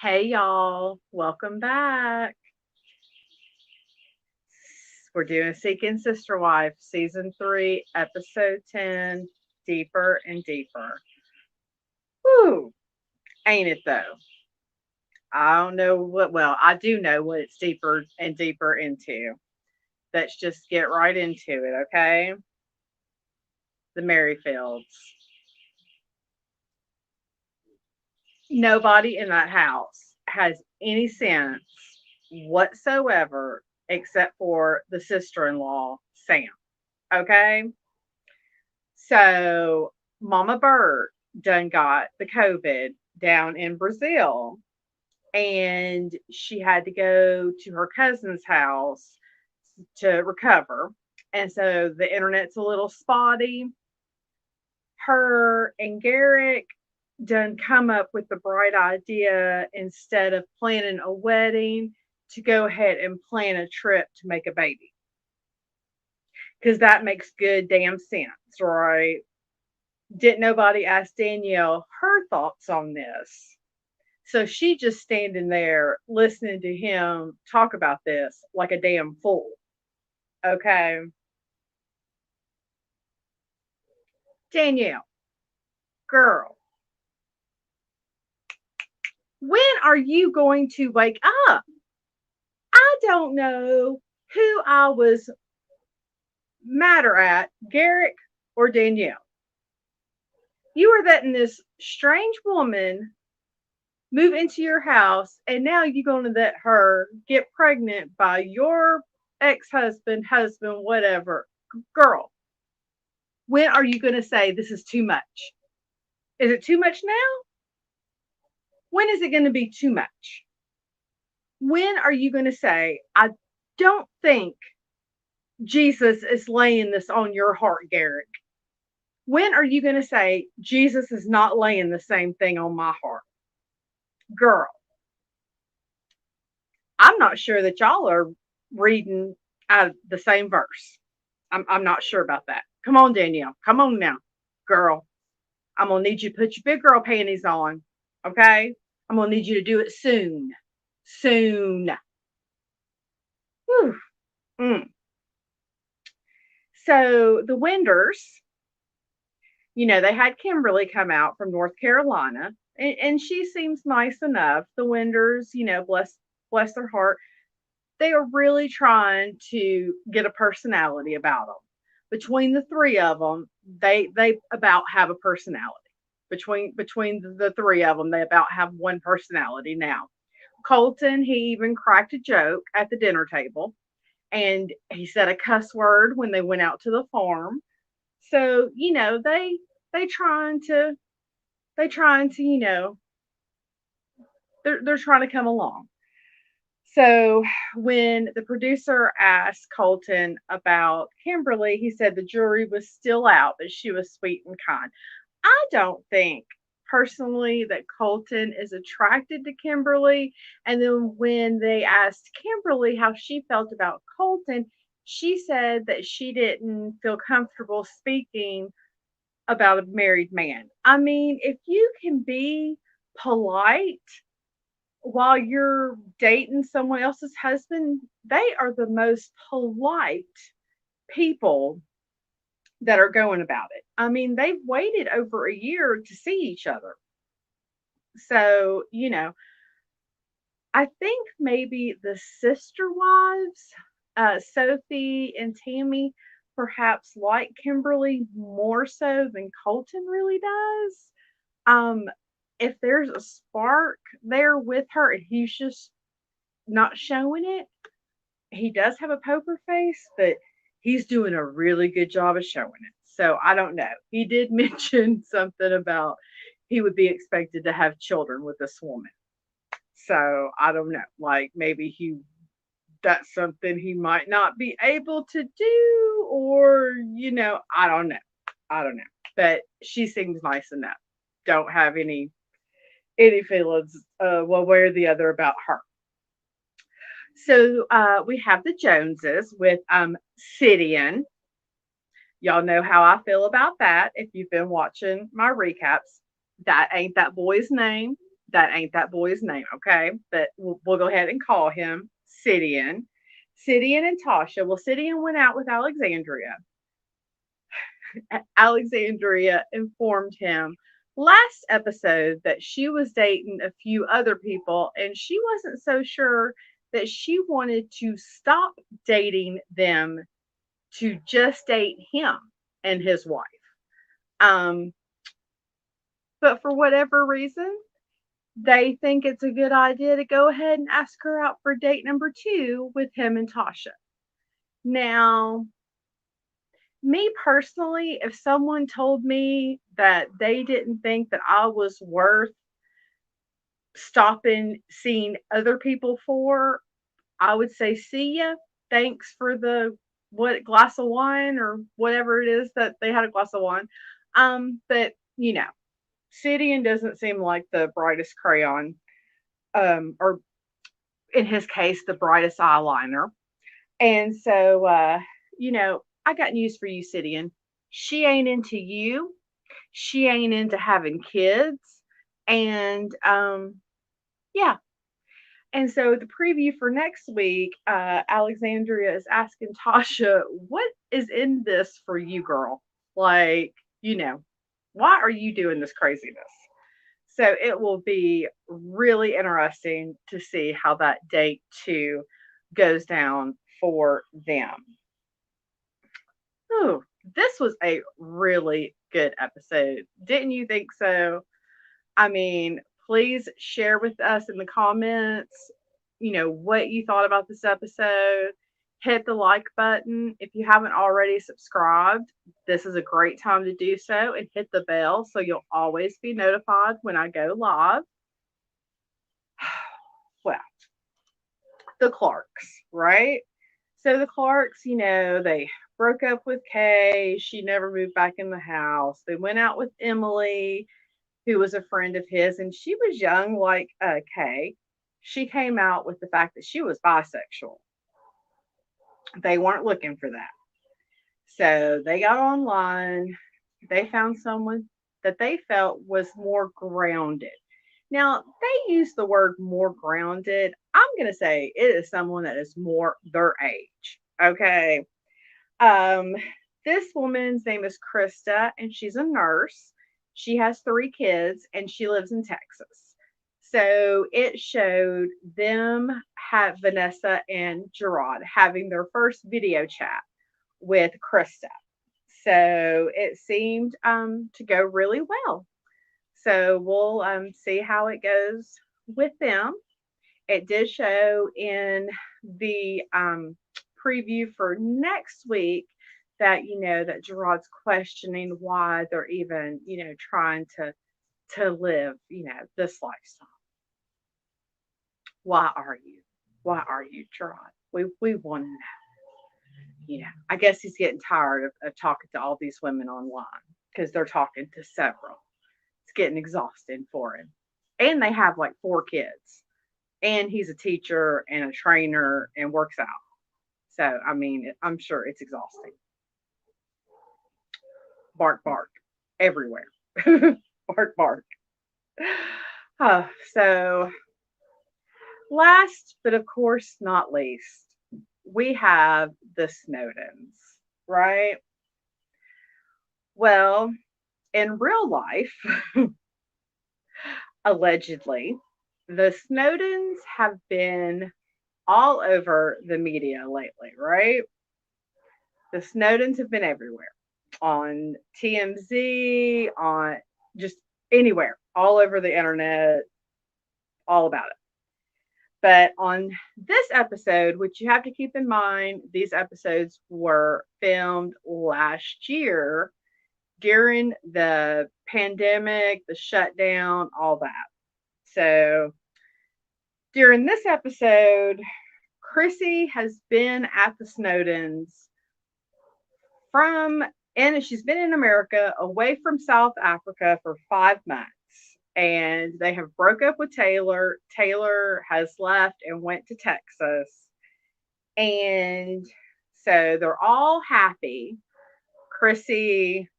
Hey y'all, welcome back. We're doing Seeking Sister Wife, Season 3, Episode 10, Deeper and Deeper. Whew, ain't it though? I don't know I do know what it's deeper and deeper into. Let's just get right into it, okay? The Merrifields. Nobody in that house has any sense whatsoever except for the sister in law, Sam, okay? So Mama Bird done got the COVID down in Brazil, and she had to go to her cousin's house to recover. And so the internet's a little spotty. Her and Garrick done come up with the bright idea, instead of planning a wedding, to go ahead and plan a trip to make a baby. Because that makes good damn sense, right? Didn't nobody ask Danielle her thoughts on this? So she just standing there listening to him talk about this like a damn fool. Okay. Danielle, girl, when are you going to wake up? I don't know who I was madder at, Garrick or Danielle. You are letting this strange woman move into your house, and now you're going to let her get pregnant by your ex-husband, husband, whatever. Girl, when are you going to say this is too much? Is it too much now? When is it going to be too much? When are you going to say, I don't think Jesus is laying this on your heart, Garrick? When are you going to say, Jesus is not laying the same thing on my heart? Girl, I'm not sure that y'all are reading out of the same verse. I'm not sure about that. Come on, Danielle. Come on now, girl. I'm gonna need you to put your big girl panties on. Okay? I'm gonna need you to do it soon. Soon. Whew. Mm. So the Winders, they had Kimberly come out from North Carolina, and she seems nice enough. The Winders, bless their heart, they are really trying to get a personality about them. Between the three of them, they about have a personality. Between the three of them, they about have one personality now. Colton, he even cracked a joke at the dinner table, and he said a cuss word when they went out to the farm. So they trying to they trying to they're trying to come along. So when the producer asked Colton about Kimberly, he said the jury was still out, but she was sweet and kind. I don't think personally that Colton is attracted to Kimberly. And then when they asked Kimberly how she felt about Colton, she said that she didn't feel comfortable speaking about a married man. I mean, if you can be polite while you're dating someone else's husband, they are the most polite people that are going about it. I mean, they've waited over a year to see each other. So, I think maybe the sister wives, Sophie and Tammy, perhaps like Kimberly more so than Colton really does. Um, if there's a spark there with her and he's just not showing it, he does have a poker face, but he's doing a really good job of showing it. So I don't know. He did mention something about he would be expected to have children with this woman. So I don't know. Like maybe that's something he might not be able to do, or I don't know. I don't know. But she seems nice enough. Don't have any feelings one way or the other about her. So we have the Joneses with Sidian. Y'all know how I feel about that if you've been watching my recaps. That ain't that boy's name. That ain't that boy's name, okay? But we'll go ahead and call him Sidian. Sidian and Tasha. Well, Sidian went out with Alexandria. Alexandria informed him last episode that she was dating a few other people and she wasn't so sure that she wanted to stop dating them to just date him and his wife. Um, but for whatever reason, they think it's a good idea to go ahead and ask her out for date number 2 with him and Tasha. Now, me personally, if someone told me that they didn't think that I was worth stopping seeing other people for, I would say, see ya. Thanks for the what glass of wine or whatever it is that they had a glass of wine. But Sidian doesn't seem like the brightest crayon, or in his case, the brightest eyeliner. And so, I got news for you, Sidian. She ain't into you. She ain't into having kids. And yeah. And so the preview for next week, Alexandria is asking Tasha, what is in this for you, girl? Like, why are you doing this craziness? So it will be really interesting to see how that date 2 goes down for them. Oh, this was a really good episode. Didn't you think so? I mean, please share with us in the comments, what you thought about this episode. Hit the like button. If you haven't already subscribed, this is a great time to do so, and hit the bell so you'll always be notified when I go live. Well, the Clarks, right? So the Clarks, they broke up with Kay. She never moved back in the house. They went out with Emily, who was a friend of his, and she was young like Kay. She came out with the fact that she was bisexual. They weren't looking for that. So they got online. They found someone that they felt was more grounded. Now, they use the word more grounded. I'm going to say it is someone that is more their age. Okay. Um, this woman's name is Krista, and she's a nurse. She has 3 kids, and she lives in Texas. So it showed them, Vanessa and Gerard, having their first video chat with Krista. So it seemed to go really well. So we'll see how it goes with them. It did show in the preview for next week that that Gerard's questioning why they're even trying to live this lifestyle. Why are you, Gerard? We want to know. I guess he's getting tired of talking to all these women online because they're talking to several. It's getting exhausting for him. And they have like 4 kids. And he's a teacher and a trainer and works out. So, I mean, I'm sure it's exhausting. Bark, bark, everywhere. Bark, bark. So, last but of course not least, we have the Snowdens, right? Well, in real life, allegedly, the Snowdens have been all over the media lately, right? The Snowdens have been everywhere on TMZ, on just anywhere, all over the internet, all about it. But on this episode, which you have to keep in mind, these episodes were filmed last year during the pandemic, the shutdown, all that. So during this episode, Chrissy has been at the Snowdens and she's been in America away from South Africa for 5 months. And they have broke up with Taylor. Taylor has left and went to Texas. And so they're all happy. Chrissy,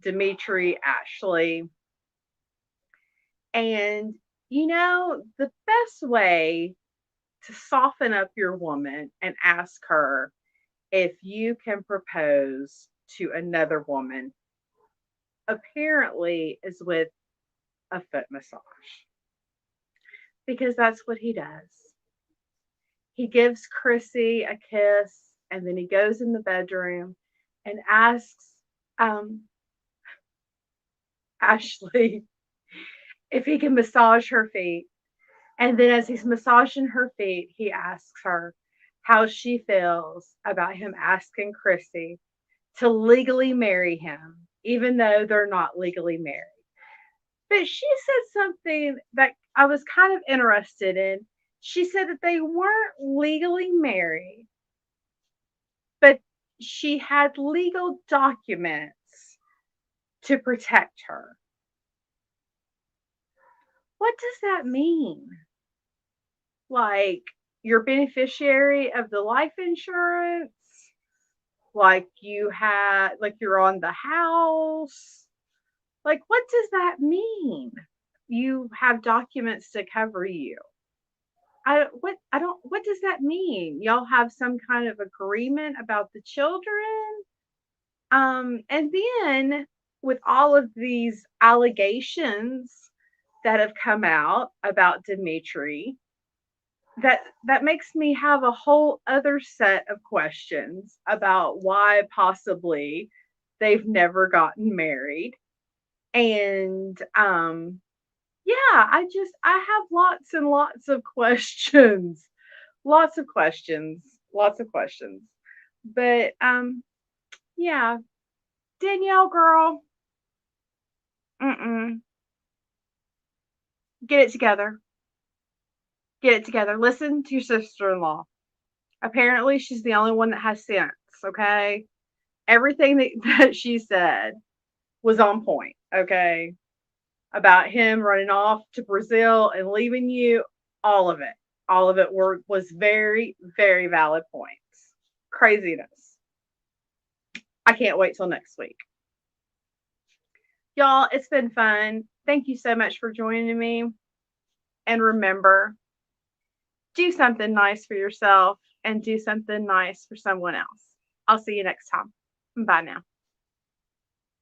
Dimitri, Ashley. And The best way to soften up your woman and ask her if you can propose to another woman apparently is with a foot massage, because that's what he does. He gives Chrissy a kiss and then he goes in the bedroom and asks um, Ashley if he can massage her feet. And then as he's massaging her feet, he asks her how she feels about him asking Chrissy to legally marry him, even though they're not legally married. But she said something that I was kind of interested in. She said that they weren't legally married, but she had legal documents to protect her. What does that mean? Like, you're beneficiary of the life insurance? Like you're on the house? Like, what does that mean? You have documents to cover you. What does that mean? Y'all have some kind of agreement about the children? And then with all of these allegations that have come out about Dimitri, that makes me have a whole other set of questions about why possibly they've never gotten married. And yeah, I have lots and lots of questions. Lots of questions. Lots of questions. But yeah, Danielle girl, mm-mm. Get it together. Get it together. Listen to your sister-in-law. Apparently she's the only one that has sense, okay? Everything that she said was on point, okay? About him running off to Brazil and leaving you, all of it. All of it was very, very valid points. Craziness. I can't wait till next week. Y'all, it's been fun. Thank you so much for joining me. And remember, do something nice for yourself and do something nice for someone else. I'll see you next time. Bye now.